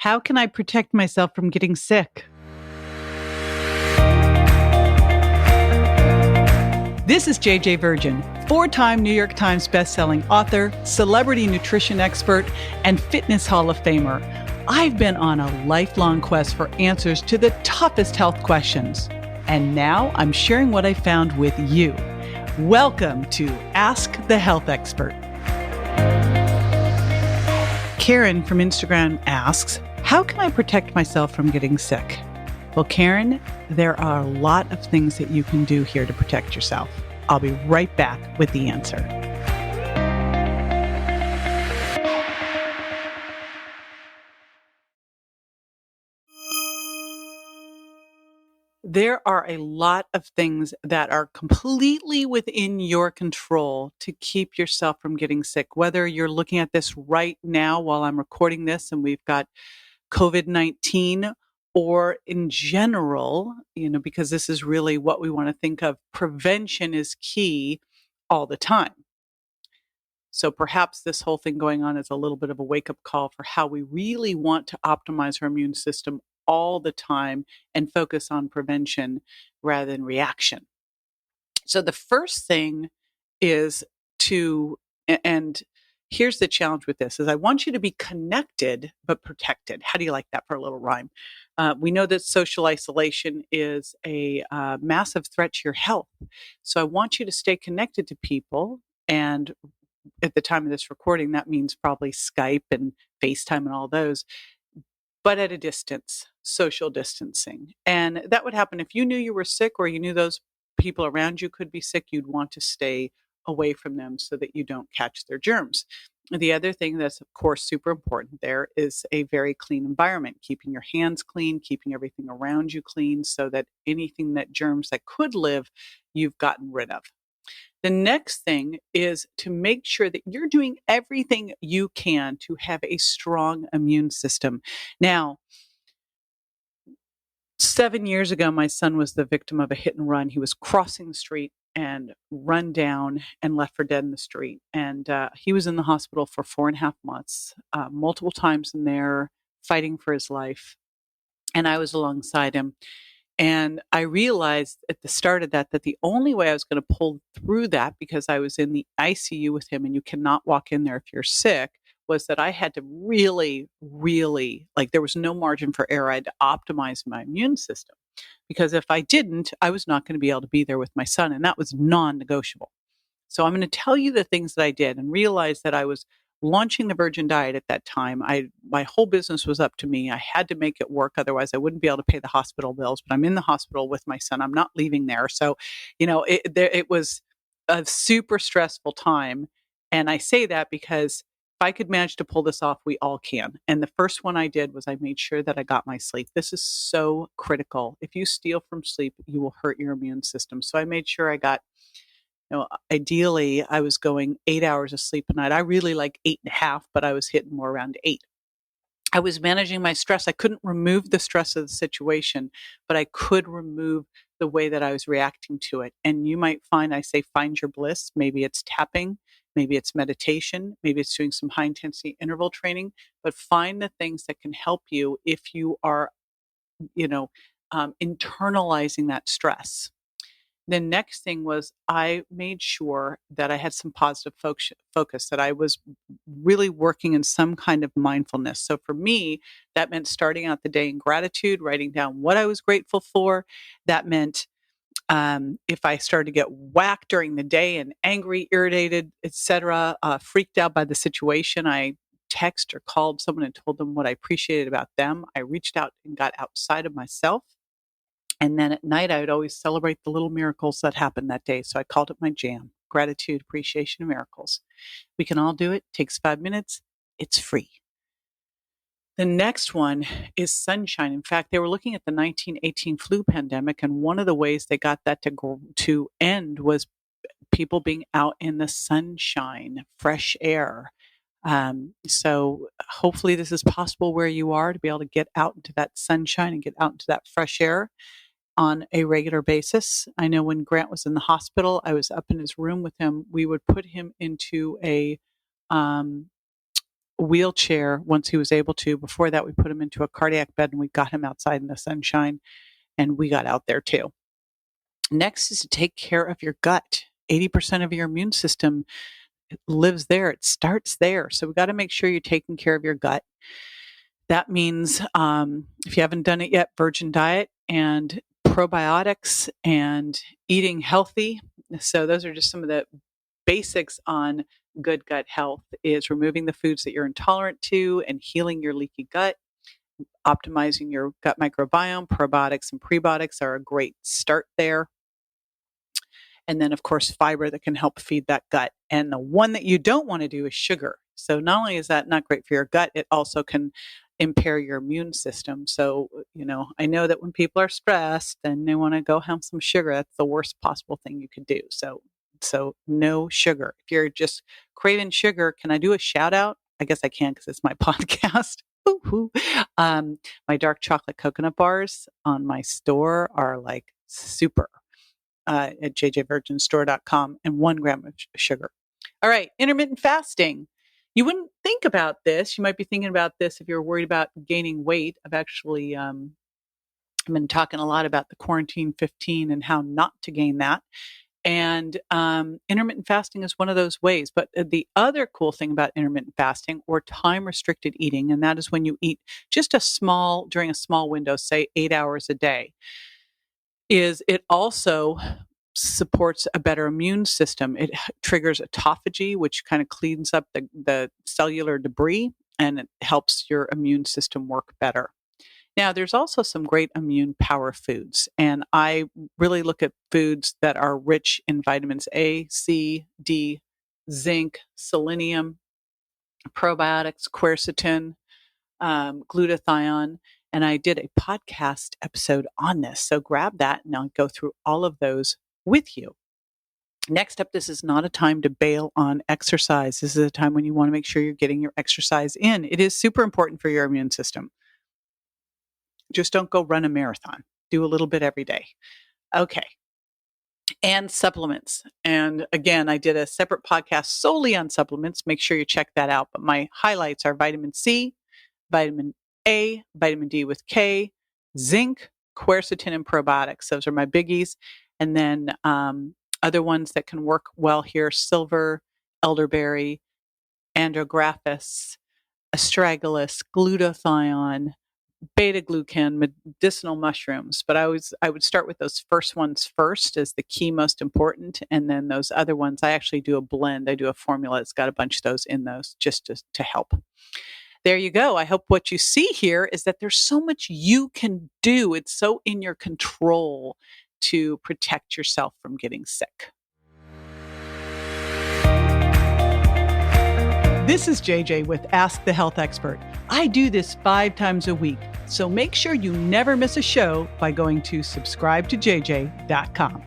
How can I protect myself from getting sick? This is JJ Virgin, four-time New York Times bestselling author, celebrity nutrition expert, and fitness Hall of Famer. I've been on a lifelong quest for answers to the toughest health questions. And now I'm sharing what I found with you. Welcome to Ask the Health Expert. Karen from Instagram asks, how can I protect myself from getting sick? Well, Karen, there are a lot of things that you can do here to protect yourself. I'll be right back with the answer. There are a lot of things that are completely within your control to keep yourself from getting sick. Whether you're looking at this right now while I'm recording this and we've got COVID-19, or in general, because this is really what we want to think of. Prevention is key all the time. So perhaps this whole thing going on is a little bit of a wake-up call for how we really want to optimize our immune system all the time and focus on prevention rather than reaction. So the first thing is and here's the challenge with this, is I want you to be connected but protected. How do you like that for a little rhyme? We know that social isolation is a massive threat to your health. So I want you to stay connected to people. And at the time of this recording, that means probably Skype and FaceTime and all those, but at a distance, social distancing. And that would happen if you knew you were sick or you knew those people around you could be sick. You'd want to stay away from them so that you don't catch their germs. The other thing that's, of course, super important there is a very clean environment, keeping your hands clean, keeping everything around you clean so that anything that germs that could live, you've gotten rid of. The next thing is to make sure that you're doing everything you can to have a strong immune system. Now, 7 years ago, my son was the victim of a hit and run. He was crossing the street and run down and left for dead in the street. And he was in the hospital for 4.5 months, multiple times in there, fighting for his life. And I was alongside him. And I realized at the start of that the only way I was going to pull through that, because I was in the ICU with him and you cannot walk in there if you're sick, was that I had to really, really, there was no margin for error. I had to optimize my immune system, because if I didn't, I was not going to be able to be there with my son. And that was non-negotiable. So I'm going to tell you the things that I did and realize that I was launching the Virgin Diet at that time. My whole business was up to me. I had to make it work. Otherwise I wouldn't be able to pay the hospital bills, but I'm in the hospital with my son. I'm not leaving there. So, it was a super stressful time. And I say that because if I could manage to pull this off, we all can. And the first one I did was I made sure that I got my sleep. This is so critical. If you steal from sleep, you will hurt your immune system. So I made sure I got, ideally I was going 8 hours of sleep a night. I really like 8.5, but I was hitting more around 8. I was managing my stress. I couldn't remove the stress of the situation, but I could remove the way that I was reacting to it. And you might find, I say, find your bliss. Maybe it's tapping, maybe it's meditation, maybe it's doing some high intensity interval training, but find the things that can help you if you are, internalizing that stress. The next thing was I made sure that I had some positive focus, that I was really working in some kind of mindfulness. So for me, that meant starting out the day in gratitude, writing down what I was grateful for. That meant if I started to get whacked during the day and angry, irritated, etc., freaked out by the situation, I text or called someone and told them what I appreciated about them. I reached out and got outside of myself. And then at night, I would always celebrate the little miracles that happened that day. So I called it my jam: gratitude, appreciation, and miracles. We can all do it. Takes 5 minutes. It's free. The next one is sunshine. In fact, they were looking at the 1918 flu pandemic, and one of the ways they got that to end was people being out in the sunshine, fresh air. So hopefully this is possible where you are, to be able to get out into that sunshine and get out into that fresh air on a regular basis. I know when Grant was in the hospital, I was up in his room with him. We would put him into a wheelchair once he was able to. Before that, we put him into a cardiac bed and we got him outside in the sunshine, and we got out there too. Next is to take care of your gut. 80% of your immune system lives there. It starts there. So we got to make sure you're taking care of your gut. That means if you haven't done it yet, virgin diet and probiotics and eating healthy. So those are just some of the basics on good gut health, is removing the foods that you're intolerant to and healing your leaky gut, optimizing your gut microbiome. Probiotics and prebiotics are a great start there. And then, of course, fiber that can help feed that gut. And the one that you don't want to do is sugar. So not only is that not great for your gut, it also can impair your immune system. So, I know that when people are stressed and they want to go have some sugar, that's the worst possible thing you could do. So no sugar. If you're just craving sugar, can I do a shout out? I guess I can because it's my podcast. My dark chocolate coconut bars on my store are like super at jjvirginstore.com, and 1 gram of sugar. All right, intermittent fasting. You wouldn't think about this. You might be thinking about this if you're worried about gaining weight. I've actually I've been talking a lot about the quarantine 15 and how not to gain that. And intermittent fasting is one of those ways. But the other cool thing about intermittent fasting, or time restricted eating, and that is when you eat just during a small window, say 8 hours a day, is it also supports a better immune system. It triggers autophagy, which kind of cleans up the cellular debris, and it helps your immune system work better. Now, there's also some great immune power foods, and I really look at foods that are rich in vitamins A, C, D, zinc, selenium, probiotics, quercetin, glutathione, and I did a podcast episode on this. So grab that and I'll go through all of those with you. Next up, this is not a time to bail on exercise. This is a time when you want to make sure you're getting your exercise in. It is super important for your immune system. Just don't go run a marathon. Do a little bit every day. Okay. And supplements. And again, I did a separate podcast solely on supplements. Make sure you check that out. But my highlights are vitamin C, vitamin A, vitamin D with K, zinc, quercetin, and probiotics. Those are my biggies. And then other ones that can work well here: silver, elderberry, andrographis, astragalus, glutathione, beta-glucan, medicinal mushrooms. But I would start with those first ones first as the key, most important. And then those other ones, I actually do a blend. I do a formula that's got a bunch of those in those just to help. There you go. I hope what you see here is that there's so much you can do. It's so in your control to protect yourself from getting sick. This is JJ with Ask the Health Expert. I do this 5 times a week, so make sure you never miss a show by going to subscribetojj.com.